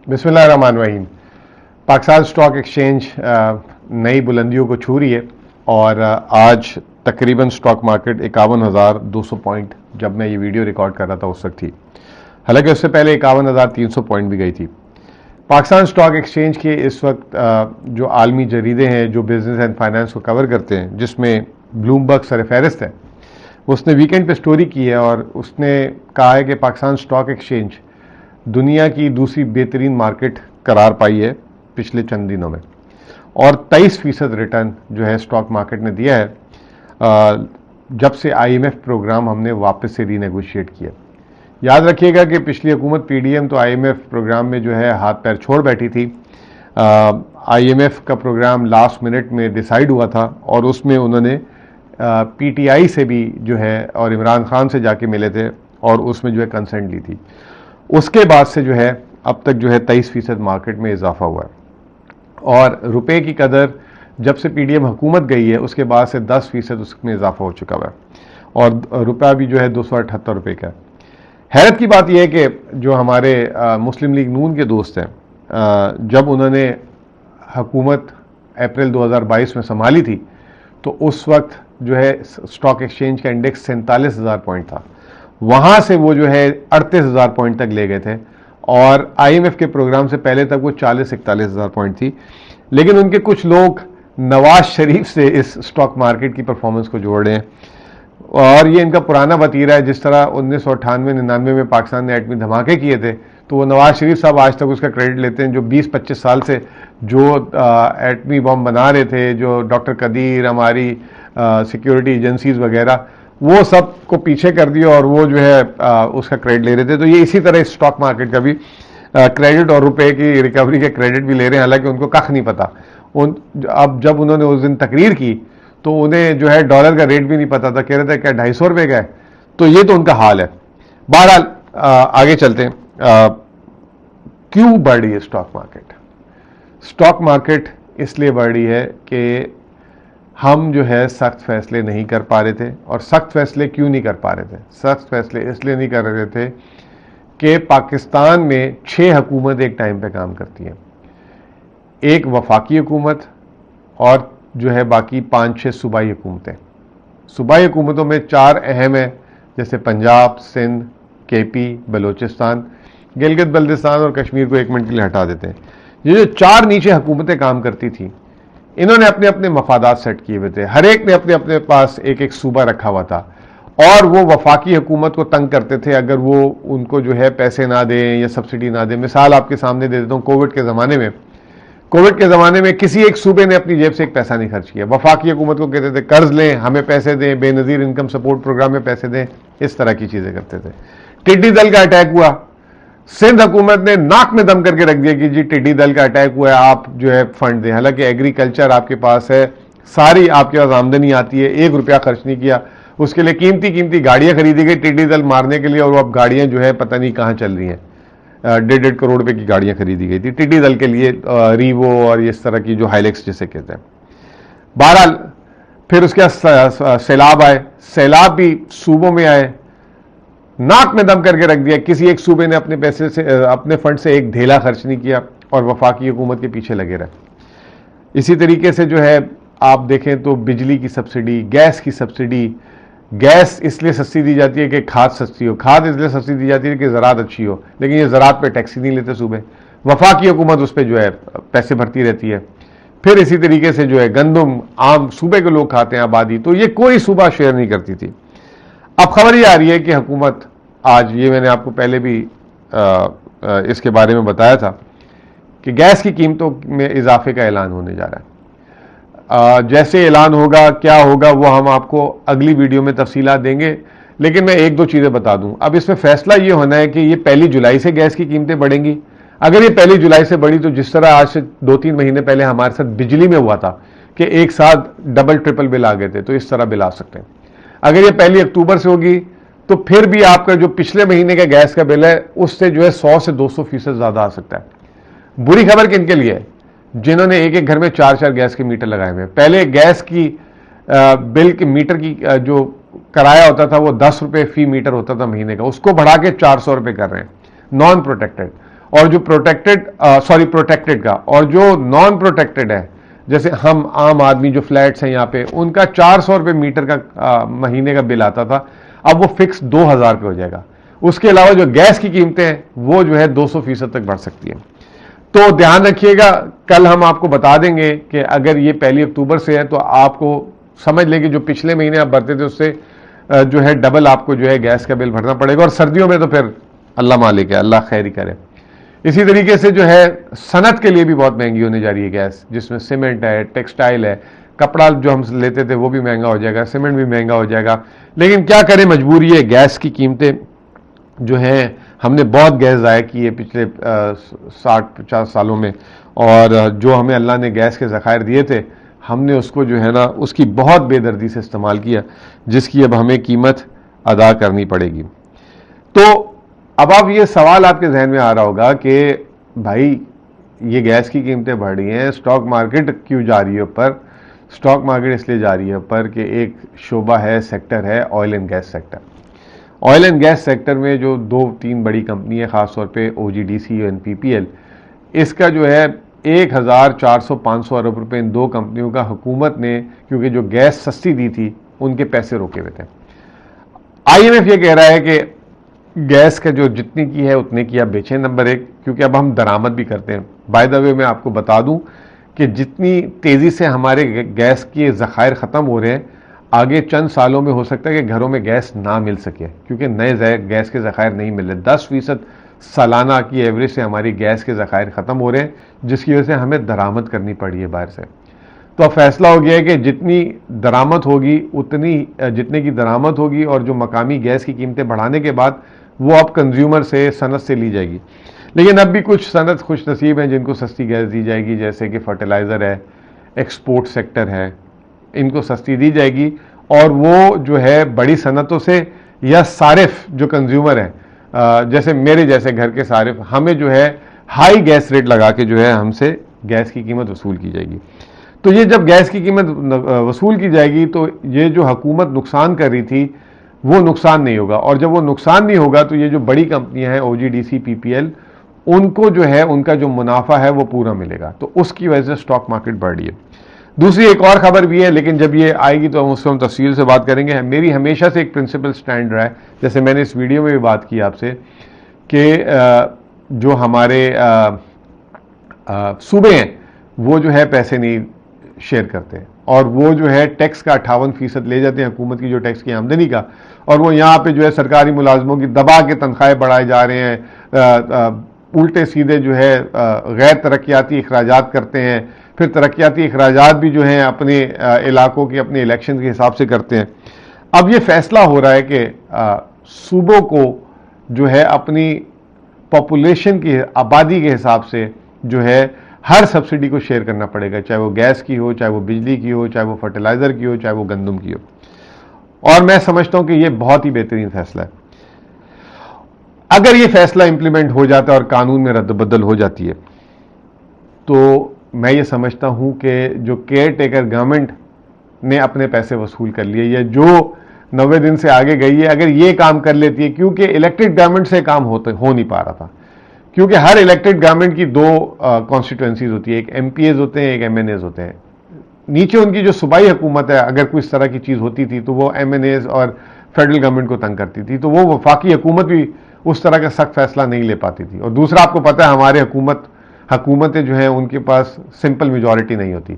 बिस्मिल्लाहिर्रहमानिर्रहीम। Pakistan stock exchange नई बुलंदियों को छू रही है और आज तकरीबन स्टॉक मार्केट 51,200 पॉइंट, जब मैं ये वीडियो रिकॉर्ड कर रहा था उस वक्त थी। हालांकि उससे पहले 51,300 पॉइंट भी गई थी। पाकिस्तान स्टॉक एक्सचेंज के इस वक्त जो आलमी जरीदे हैं जो बिजनेस एंड फाइनेंस को कवर करते हैं, जिसमें ब्लूमबर्ग सरफहरिस्त है, उसने वीकेंड पे स्टोरी की है और उसने कहा है कि पाकिस्तान स्टॉक एक्सचेंज दुनिया की दूसरी बेहतरीन मार्केट करार पाई है पिछले चंद दिनों में, और 23% रिटर्न जो है स्टॉक मार्केट ने दिया है जब से IMF प्रोग्राम हमने वापस से रीनेगोशिएट किया। याद रखिएगा कि पिछली हुकूमत PDM तो IMF प्रोग्राम में जो है हाथ पैर छोड़ बैठी थी। IMF का प्रोग्राम लास्ट मिनट में डिसाइड हुआ था और उसमें उन्होंने PTI से भी जो है और इमरान खान से जाके मिले थे और उसमें जो है कंसेंट ली थी। उसके बाद से जो है अब तक जो है 23% मार्केट में इजाफा हुआ है और रुपए की कदर जब से PDM हुकूमत गई है उसके बाद से 10% उसमें इजाफा हो चुका हुआ है और रुपया भी जो है 278 रुपये का है। हैरत की बात यह है कि जो हमारे मुस्लिम लीग नून के दोस्त हैं, जब उन्होंने हुकूमत अप्रैल 2022 में संभाली थी तो उस वक्त जो है स्टॉक एक्सचेंज का इंडेक्स 47,000 पॉइंट था। वहां से वो जो है 38,000 पॉइंट तक ले गए थे और IMF के प्रोग्राम से पहले तक वो 40-41,000 पॉइंट थी। लेकिन उनके कुछ लोग नवाज शरीफ से इस स्टॉक मार्केट की परफॉर्मेंस को जोड़ रहे हैं और ये इनका पुराना वतीरा है। जिस तरह 1998-99 में पाकिस्तान ने एटमी धमाके किए थे तो वो नवाज शरीफ साहब आज तक उसका क्रेडिट लेते हैं। जो 20-25 साल से जो एटमी बम बना रहे थे, जो डॉक्टर कदीर, हमारी सिक्योरिटी एजेंसीज वगैरह, वो सब को पीछे कर दिया और वो जो है उसका क्रेडिट ले रहे थे। तो ये इसी तरह स्टॉक मार्केट का भी क्रेडिट और रुपए की रिकवरी के क्रेडिट भी ले रहे हैं, हालांकि उनको कख नहीं पता। अब जब उन्होंने उस दिन तकरीर की तो उन्हें जो है डॉलर का रेट भी नहीं पता था, कह रहे थे क्या 250 रुपये का है। तो ये तो उनका हाल है। बहरहाल आगे चलते हैं। क्यों बढ़ रही है स्टॉक मार्केट? स्टॉक मार्केट इसलिए बढ़ रही है कि हम जो है सख्त फैसले नहीं कर पा रहे थे। और सख्त फैसले क्यों नहीं कर पा रहे थे? सख्त फैसले इसलिए नहीं कर रहे थे कि पाकिस्तान में 6 हुकूमत एक टाइम पे काम करती हैं। एक वफाकी हुकूमत और जो है बाकी 5-6 सूबाई हुकूमतें। सूबाई हुकूमतों में 4 अहम है, जैसे पंजाब, सिंध, KP, बलूचिस्तान, गिलगित बल्तिस्तान और कश्मीर को 1 मिनट के लिए हटा देते हैं। ये जो 4 नीचे हुकूमतें काम करती थी, इन्होंने अपने अपने मफादात सेट किए हुए थे। हर एक ने अपने अपने पास एक एक सूबा रखा हुआ था और वो वफाकी हुकूमत को तंग करते थे अगर वो उनको जो है पैसे ना दें या सब्सिडी ना दें। मिसाल आपके सामने दे देता हूँ। कोविड के ज़माने में किसी एक सूबे ने अपनी जेब से एक पैसा नहीं खर्च किया। वफाकी हुकूमत को कहते थे कर्ज लें, हमें पैसे दें, बेनज़ीर इनकम सपोर्ट प्रोग्राम में पैसे दें, इस तरह की चीज़ें करते थे। टिड्डी दल का अटैक हुआ, सिंध हुकूमत ने नाक में दम करके रख दिया कि जी टिड्डी दल का अटैक हुआ है, आप जो है फंड दें। हालांकि एग्रीकल्चर आपके पास है, सारी आपके पास आमदनी आती है, 1 रुपया खर्च नहीं किया। उसके लिए कीमती गाड़ियां खरीदी गई टिड्डी दल मारने के लिए और वो अब गाड़ियां जो है पता नहीं कहां चल रही हैं। 1.5 करोड़ रुपए की गाड़ियां खरीदी गई थी टिड्डी दल के लिए, रीवो और इस तरह की जो हाइलेक्स जिसे कहते हैं। बहरहाल फिर उसके बाद सैलाब आए, सैलाब भी सूबों में आए, नाक में दम करके रख दिया। किसी एक सूबे ने अपने पैसे से अपने फंड से एक ढेला खर्च नहीं किया और वफाकी हुकूमत के पीछे लगे रहे। इसी तरीके से जो है आप देखें तो बिजली की सब्सिडी, गैस की सब्सिडी, गैस इसलिए सस्ती दी जाती है कि खाद सस्ती हो, खाद इसलिए सस्ती दी जाती है कि ज़रात अच्छी हो, लेकिन ये ज़रात पे टैक्स ही नहीं लेते सूबे। वफाकी हुकूमत उस पर जो है पैसे भरती रहती है। फिर इसी तरीके से जो है गंदम आम सूबे के लोग खाते हैं, आबादी, तो ये कोई सूबा शेयर नहीं करती थी। अब खबर ये आ रही है कि हुकूमत आज, ये मैंने आपको पहले भी इसके बारे में बताया था कि गैस की कीमतों में इजाफे का ऐलान होने जा रहा है। जैसे ऐलान होगा, क्या होगा, वो हम आपको अगली वीडियो में तफसीलात देंगे। लेकिन मैं 1-2 चीज़ें बता दूं। अब इसमें फैसला ये होना है कि ये 1 जुलाई से गैस की कीमतें बढ़ेंगी। अगर ये 1 जुलाई से बढ़ी तो जिस तरह आज से 2-3 महीने पहले हमारे साथ बिजली में हुआ था कि एक साथ डबल ट्रिपल बिल आ गए थे, तो इस तरह बिल आ सकते हैं। अगर ये 1 अक्टूबर से होगी तो फिर भी आपका जो पिछले महीने का गैस का बिल है उससे जो है 100 से 200% ज़्यादा आ सकता है। बुरी खबर किनके लिए है? जिन्होंने एक घर में 4-4 गैस के मीटर लगाए हुए हैं। पहले गैस की बिल के मीटर की जो किराया होता था वो 10 रुपये फी मीटर होता था महीने का, उसको बढ़ा के 400 रुपये कर रहे हैं, नॉन प्रोटेक्टेड। और जो प्रोटेक्टेड का, और जो नॉन प्रोटेक्टेड है, जैसे हम आम आदमी जो फ्लैट्स हैं यहाँ पे, उनका 400 रुपये मीटर का महीने का बिल आता था, अब वो फिक्स 2000 पे हो जाएगा। उसके अलावा जो गैस की कीमतें हैं वो जो है 200% तक बढ़ सकती है। तो ध्यान रखिएगा, कल हम आपको बता देंगे कि अगर ये 1 अक्टूबर से है तो आपको समझ लें कि जो पिछले महीने आप भरते थे उससे जो है डबल आपको जो है गैस का बिल भरना पड़ेगा। और सर्दियों में तो फिर अल्लाह मालिक है, अल्लाह खैर ही करे। इसी तरीके से जो है सनत के लिए भी बहुत महंगी होने जा रही है गैस, जिसमें सीमेंट है, टेक्सटाइल है, कपड़ा जो हम लेते थे वो भी महंगा हो जाएगा, सीमेंट भी महंगा हो जाएगा। लेकिन क्या करें, मजबूरी है। गैस की कीमतें जो है, हमने बहुत गैस ज़ाया की है पिछले 60-50 सालों में, और जो हमें अल्लाह ने गैस के ज़खायर दिए थे, हमने उसको जो है ना उसकी बहुत बेदर्दी से इस्तेमाल किया, जिसकी अब हमें कीमत अदा करनी पड़ेगी। तो अब आप ये सवाल आपके जहन में आ रहा होगा कि भाई ये गैस की कीमतें बढ़ रही हैं, स्टॉक मार्केट क्यों जा रही है ऊपर? स्टॉक मार्केट इसलिए जा रही है ऊपर कि एक शोबा है, सेक्टर है oil and gas sector. Oil and gas sector में जो 2-3 बड़ी कंपनी है, खासतौर पे OGDC और NPPL, इसका जो है 1400-500 अरब रुपए इन 2 कंपनियों का हुकूमत ने, क्योंकि जो गैस सस्ती दी थी उनके पैसे रोके हुए थे। IMF ये कह रहा है कि गैस का जो जितनी की है उतने की आप बेचें, नंबर 1, क्योंकि अब हम दरामद भी करते हैं। बाय द वे मैं आपको बता दूं कि जितनी तेज़ी से हमारे गैस के ज़खायर ख़त्म हो रहे हैं, आगे चंद सालों में हो सकता है कि घरों में गैस ना मिल सके, क्योंकि नए गैस के ज़खायर नहीं मिल रहे। 10% सालाना की एवरेज से हमारी गैस के ज़खायर ख़त्म हो रहे हैं, जिसकी वजह से हमें दरामद करनी पड़ी है बाहर से। तो अब फैसला हो गया है कि जितनी दरामद होगी उतनी, जितने की दरामद होगी और जो मकामी गैस की कीमतें बढ़ाने के बाद वो अब कंज्यूमर से, सनत से ली जाएगी। लेकिन अब भी कुछ सनत खुश नसीब हैं जिनको सस्ती गैस दी जाएगी, जैसे कि फर्टिलाइज़र है, एक्सपोर्ट सेक्टर है, इनको सस्ती दी जाएगी। और वो जो है बड़ी सनतों से या सारिफ जो कंज्यूमर है, जैसे मेरे जैसे घर के सारिफ, हमें जो है हाई गैस रेट लगा के जो है हमसे गैस की कीमत वसूल की जाएगी। तो ये जब गैस की कीमत वसूल की जाएगी तो ये जो हुकूमत नुकसान कर रही थी वो नुकसान नहीं होगा, और जब वो नुकसान नहीं होगा तो ये जो बड़ी कंपनियां हैं OGDC, PPL, उनको जो है उनका जो मुनाफा है वो पूरा मिलेगा। तो उसकी वजह से स्टॉक मार्केट बढ़ रही है। दूसरी एक और खबर भी है, लेकिन जब ये आएगी तो हम उसको हम तफसील से बात करेंगे। मेरी हमेशा से एक प्रिंसिपल स्टैंड रहा है, जैसे मैंने इस वीडियो में भी बात की आपसे, कि जो हमारे सूबे हैं वो जो है पैसे नहीं शेयर करते, और वो जो है टैक्स का 58% ले जाते हैं हुकूमत की जो टैक्स की आमदनी का, और वो यहाँ पे जो है सरकारी मुलाजमों की दबा के तनख्वाहें बढ़ाए जा रहे हैं, उल्टे सीधे जो है गैर तरक्याती अखराजात करते हैं। फिर तरक्याती अखराजात भी जो हैं अपने इलाकों के, अपने इलेक्शन के हिसाब से करते हैं। अब ये फैसला हो रहा है कि सूबों को जो है अपनी पॉपुलेशन की, आबादी के हिसाब से जो है हर सब्सिडी को शेयर करना पड़ेगा, चाहे वो गैस की हो, चाहे वो बिजली की हो, चाहे वो फर्टिलाइज़र की हो, चाहे वो गंदम की हो। और मैं समझता हूं कि ये बहुत ही बेहतरीन फैसला है। अगर ये फैसला इंप्लीमेंट हो जाता है और कानून में रद्द-बदल हो जाती है, तो मैं ये समझता हूं कि जो केयर टेकर गवर्नमेंट ने अपने पैसे वसूल कर लिए, या जो 90 दिन से आगे गई है, अगर ये काम कर लेती है, क्योंकि इलेक्टेड गवर्नमेंट से काम हो नहीं पा रहा था, क्योंकि हर इलेक्टेड गवर्नमेंट की 2 कॉन्स्टिट्यूएंसीज होती है, एक MPAs होते हैं, एक MNAs होते हैं। नीचे उनकी जो सूबाई हुकूमत है, अगर कोई इस तरह की चीज़ होती थी तो वो MNAs और फेडरल गवर्नमेंट को तंग करती थी, तो वो वफाकी हुकूमत भी उस तरह का सख्त फैसला नहीं ले पाती थी। और दूसरा, आपको पता है हमारे हुकूमतें जो हैं उनके पास सिंपल मेजॉरिटी नहीं होती,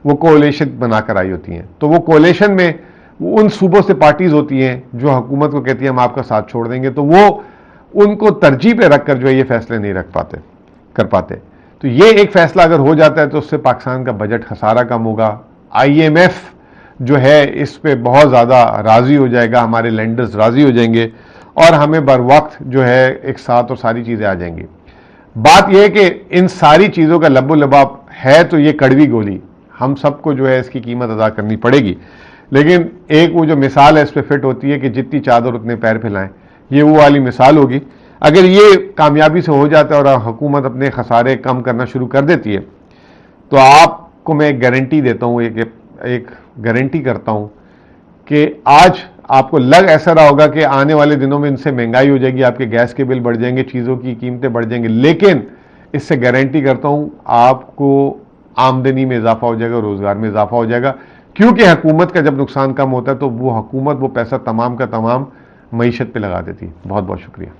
वो कोalition बनाकर आई होती हैं। तो वो कोalition में उन सूबों से पार्टीज होती हैं जो हुकूमत को कहती है हम आपका साथ छोड़ देंगे, तो वो उनको तरजीह पे रखकर जो है ये फैसले नहीं कर पाते। तो ये एक फैसला अगर हो जाता है तो उससे पाकिस्तान का बजट खसारा कम होगा। IMF जो है इस पे बहुत ज़्यादा राज़ी हो जाएगा, हमारे लेंडर्स राज़ी हो जाएंगे, और हमें बर वक्त जो है एक साथ और सारी चीज़ें आ जाएंगी। बात यह है कि इन सारी चीज़ों का लबो लबाब है तो ये कड़वी गोली, हम सबको जो है इसकी कीमत अदा करनी पड़ेगी। लेकिन एक वो जो मिसाल है इस पर फिट होती है कि जितनी चादर उतने पैर फैलाएं, ये वो वाली मिसाल होगी। अगर ये कामयाबी से हो जाता है और हुकूमत अपने खसारे कम करना शुरू कर देती है, तो आपको मैं एक गारंटी देता हूँ, एक गारंटी करता हूँ कि आज आपको लग ऐसा रहा होगा कि आने वाले दिनों में इनसे महंगाई हो जाएगी, आपके गैस के बिल बढ़ जाएंगे, चीज़ों की कीमतें बढ़ जाएंगी, लेकिन इससे गारंटी करता हूं आपको आमदनी में इजाफा हो जाएगा, रोजगार में इजाफा हो जाएगा, क्योंकि हुकूमत का जब नुकसान कम होता है तो वो हुकूमत वो पैसा तमाम का तमाम मईशत पे लगा देती है। बहुत बहुत शुक्रिया।